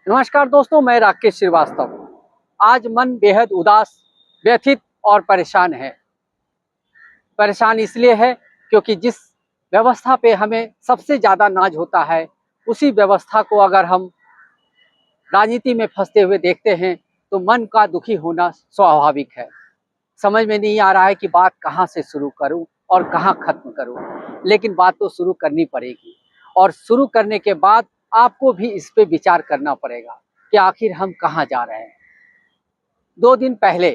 नमस्कार दोस्तों, मैं राकेश श्रीवास्तव। आज मन बेहद उदास, व्यथित और परेशान है। परेशान इसलिए है क्योंकि जिस व्यवस्था पे हमें सबसे ज़्यादा नाज होता है, उसी व्यवस्था को अगर हम राजनीति में फंसते हुए देखते हैं तो मन का दुखी होना स्वाभाविक है। समझ में नहीं आ रहा है कि बात कहाँ से शुरू करूं और कहाँ खत्म करूं, लेकिन बात तो शुरू करनी पड़ेगी। और शुरू करने के बाद आपको भी इस पे विचार करना पड़ेगा कि आखिर हम कहाँ जा रहे हैं। 2 दिन पहले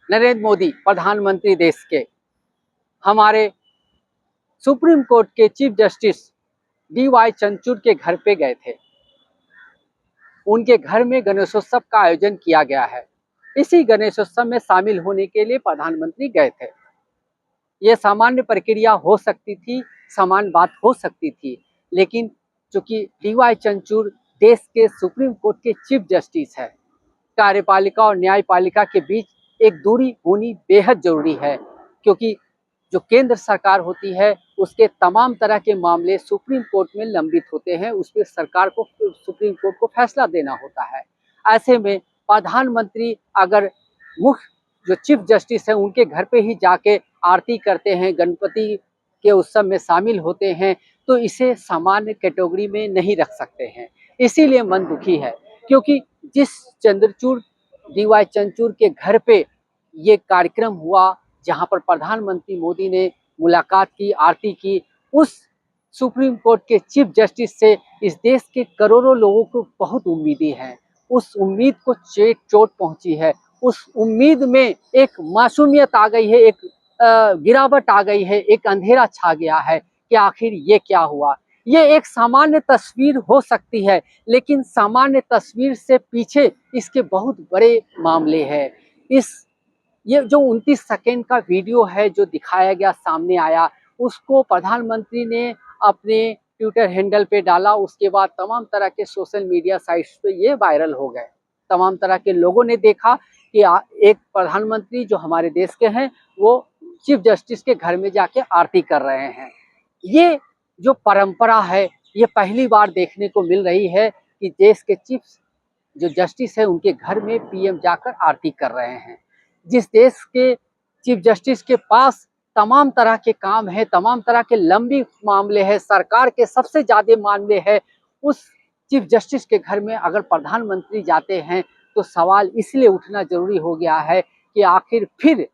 नरेंद्र मोदी प्रधानमंत्री देश के हमारे सुप्रीम कोर्ट के चीफ जस्टिस DY चंद्रचूड़ के घर पे गए थे। उनके घर में गणेशोत्सव का आयोजन किया गया है। इसी गणेशोत्सव में शामिल होने के लिए प्रधानमंत्री गए थे। ये सामान्य प्रक्रिया हो सकती थी, सामान्य बात हो सकती थी, लेकिन चूंकि DY चंद्रचूड़ देश के सुप्रीम कोर्ट के चीफ जस्टिस है, कार्यपालिका और न्यायपालिका के बीच एक दूरी होनी बेहद जरूरी है, क्योंकि जो केंद्र सरकार होती है उसके तमाम तरह के मामले सुप्रीम कोर्ट में लंबित होते हैं। उस पर सरकार को, सुप्रीम कोर्ट को फैसला देना होता है। ऐसे में प्रधानमंत्री अगर मुख्य जो चीफ जस्टिस है उनके घर पे ही जाके आरती करते हैं, गणपति के उत्सव में शामिल होते हैं, तो इसे सामान्य कैटेगरी में नहीं रख सकते हैं। इसीलिए मन दुखी है, क्योंकि जिस चंद्रचूड़ DY चंद्रचूड़ के घर पे ये कार्यक्रम हुआ, जहां पर प्रधानमंत्री मोदी ने मुलाकात की, आरती की, उस सुप्रीम कोर्ट के चीफ जस्टिस से इस देश के करोड़ों लोगों को बहुत उम्मीदें हैं। उस उम्मीद को चोट पहुंची है। उस उम्मीद में एक मासूमियत आ गई है, एक गिरावट आ गई है, एक अंधेरा छा गया है कि आखिर ये क्या हुआ। ये एक सामान्य तस्वीर हो सकती है, लेकिन सामान्य तस्वीर से पीछे इसके बहुत बड़े मामले हैं। ये जो 29 सेकेंड का वीडियो है जो दिखाया गया, सामने आया, उसको प्रधानमंत्री ने अपने ट्विटर हैंडल पे डाला। उसके बाद तमाम तरह के सोशल मीडिया साइट्स पे ये वायरल हो गए। तमाम तरह के लोगों ने देखा कि एक प्रधानमंत्री जो हमारे देश के हैं वो चीफ जस्टिस के घर में जाके आरती कर रहे हैं। ये जो परंपरा है, ये पहली बार देखने को मिल रही है कि देश के चीफ जो जस्टिस है उनके घर में PM जाकर आरती कर रहे हैं। जिस देश के चीफ जस्टिस के पास तमाम तरह के काम है, तमाम तरह के लंबी मामले हैं, सरकार के सबसे ज्यादा मामले हैं, उस चीफ जस्टिस के घर में अगर प्रधानमंत्री जाते हैं तो सवाल इसलिए उठना जरूरी हो गया है कि आखिर फिर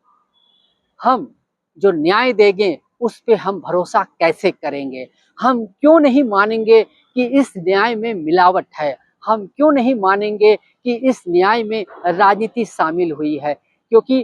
हम जो न्याय देंगे उस पे हम भरोसा कैसे करेंगे। हम क्यों नहीं मानेंगे कि इस न्याय में मिलावट है। हम क्यों नहीं मानेंगे कि इस न्याय में राजनीति शामिल हुई है, क्योंकि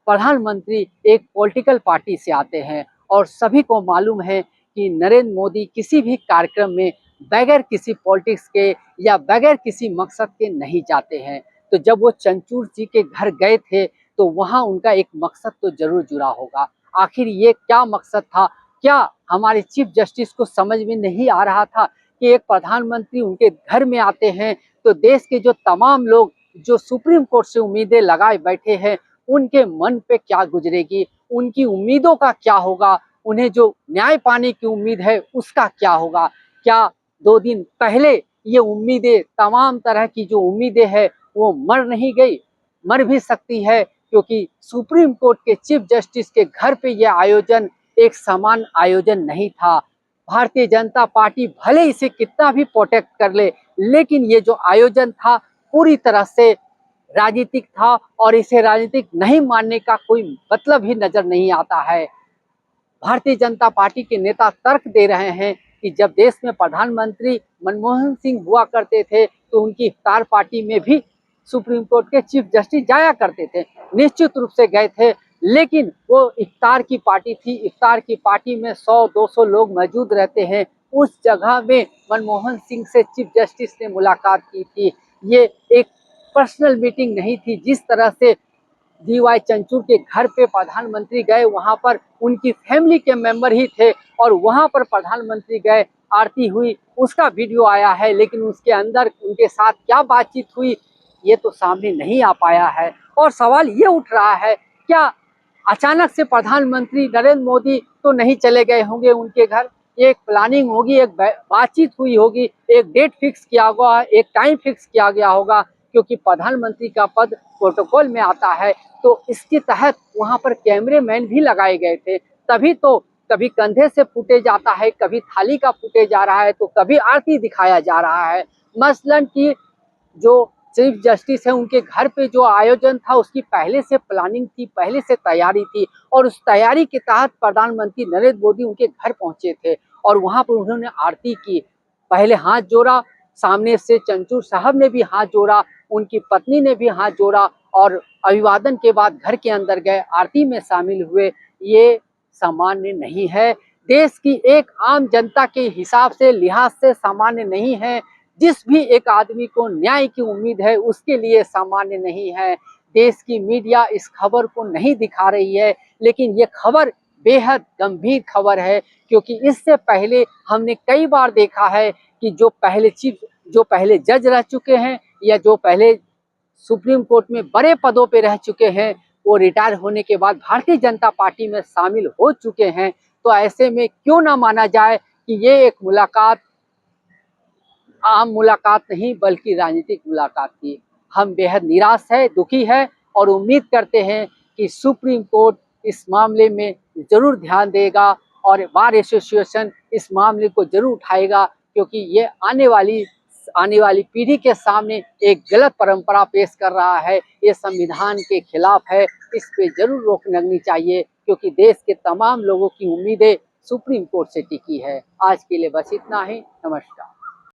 प्रधानमंत्री एक पॉलिटिकल पार्टी से आते हैं और सभी को मालूम है कि नरेंद्र मोदी किसी भी कार्यक्रम में बगैर किसी पॉलिटिक्स के या बगैर किसी मकसद के नहीं जाते हैं। तो जब वो चंद्रचूड़ जी के घर गए थे तो वहां उनका एक मकसद तो जरूर जुड़ा होगा। आखिर ये क्या मकसद था? क्या हमारे चीफ जस्टिस को समझ में नहीं आ रहा था कि एक प्रधानमंत्री उनके घर में आते हैं तो देश के जो तमाम लोग जो सुप्रीम कोर्ट से उम्मीदें लगाए बैठे हैं उनके मन पे क्या गुजरेगी, उनकी उम्मीदों का क्या होगा, उन्हें जो न्याय पाने की उम्मीद है उसका क्या होगा। क्या 2 दिन पहले ये उम्मीदें, तमाम तरह की जो उम्मीदें हैं वो मर नहीं गई? मर भी सकती है, क्योंकि सुप्रीम कोर्ट के चीफ जस्टिस के घर पे यह आयोजन एक समान आयोजन नहीं था। भारतीय जनता पार्टी भले इसे कितना भी प्रोटेक्ट कर ले, लेकिन ये जो आयोजन था पूरी तरह से राजनीतिक था और इसे राजनीतिक नहीं मानने का कोई मतलब ही नजर नहीं आता है। भारतीय जनता पार्टी के नेता तर्क दे रहे हैं कि जब देश में प्रधानमंत्री मनमोहन सिंह हुआ करते थे तो उनकी इफ्तार पार्टी में भी सुप्रीम कोर्ट के चीफ जस्टिस जाया करते थे। निश्चित रूप से गए थे, लेकिन वो इफ्तार की पार्टी थी। इफ्तार की पार्टी में 100-200 लोग मौजूद रहते हैं। उस जगह में मनमोहन सिंह से चीफ जस्टिस ने मुलाकात की थी। ये एक पर्सनल मीटिंग नहीं थी। जिस तरह से DY चंद्रचूड़ के घर पे प्रधानमंत्री गए, वहां पर उनकी फैमिली के मेंबर ही थे और वहां पर प्रधानमंत्री गए, आरती हुई, उसका वीडियो आया है, लेकिन उसके अंदर उनके साथ क्या बातचीत हुई ये तो सामने नहीं आ पाया है। और सवाल ये उठ रहा है, क्या अचानक से प्रधानमंत्री नरेंद्र मोदी तो नहीं चले गए होंगे उनके घर, एक प्लानिंग होगी, एक बातचीत हुई होगी, एक डेट फिक्स किया होगा, एक टाइम फिक्स किया गया होगा, क्योंकि प्रधानमंत्री का पद प्रोटोकॉल में आता है। तो इसके तहत वहां पर कैमरेमैन भी लगाए गए थे, तभी तो कभी कंधे से फुटेज आता है, कभी थाली का फुटेज आ रहा है, तो कभी आरती दिखाया जा रहा है। मसलन की जो चीफ जस्टिस है उनके घर पे जो आयोजन था उसकी पहले से प्लानिंग थी, पहले से तैयारी थी, और उस तैयारी के तहत प्रधानमंत्री नरेंद्र मोदी उनके घर पहुंचे थे और वहां पर उन्होंने आरती की। पहले हाथ जोड़ा, सामने से चंचूर साहब ने भी हाथ जोड़ा, उनकी पत्नी ने भी हाथ जोड़ा और अभिवादन के बाद घर के अंदर गए, आरती में शामिल हुए। ये सामान्य नहीं है, देश की एक आम जनता के हिसाब से, लिहाज से सामान्य नहीं है। जिस भी एक आदमी को न्याय की उम्मीद है उसके लिए सामान्य नहीं है। देश की मीडिया इस खबर को नहीं दिखा रही है, लेकिन ये खबर बेहद गंभीर खबर है, क्योंकि इससे पहले हमने कई बार देखा है कि जो पहले जज रह चुके हैं या जो पहले सुप्रीम कोर्ट में बड़े पदों पे रह चुके हैं, वो रिटायर होने के बाद भारतीय जनता पार्टी में शामिल हो चुके हैं। तो ऐसे में क्यों ना माना जाए कि ये एक मुलाकात आम मुलाकात नहीं बल्कि राजनीतिक मुलाकात थी। हम बेहद निराश है, दुखी है और उम्मीद करते हैं कि सुप्रीम कोर्ट इस मामले में जरूर ध्यान देगा और बार एसोसिएशन इस मामले को जरूर उठाएगा, क्योंकि ये आने वाली पीढ़ी के सामने एक गलत परंपरा पेश कर रहा है। ये संविधान के खिलाफ है, इस पे जरूर रोक लगनी चाहिए, क्योंकि देश के तमाम लोगों की उम्मीदें सुप्रीम कोर्ट से टिकी है। आज के लिए बस इतना ही। नमस्कार।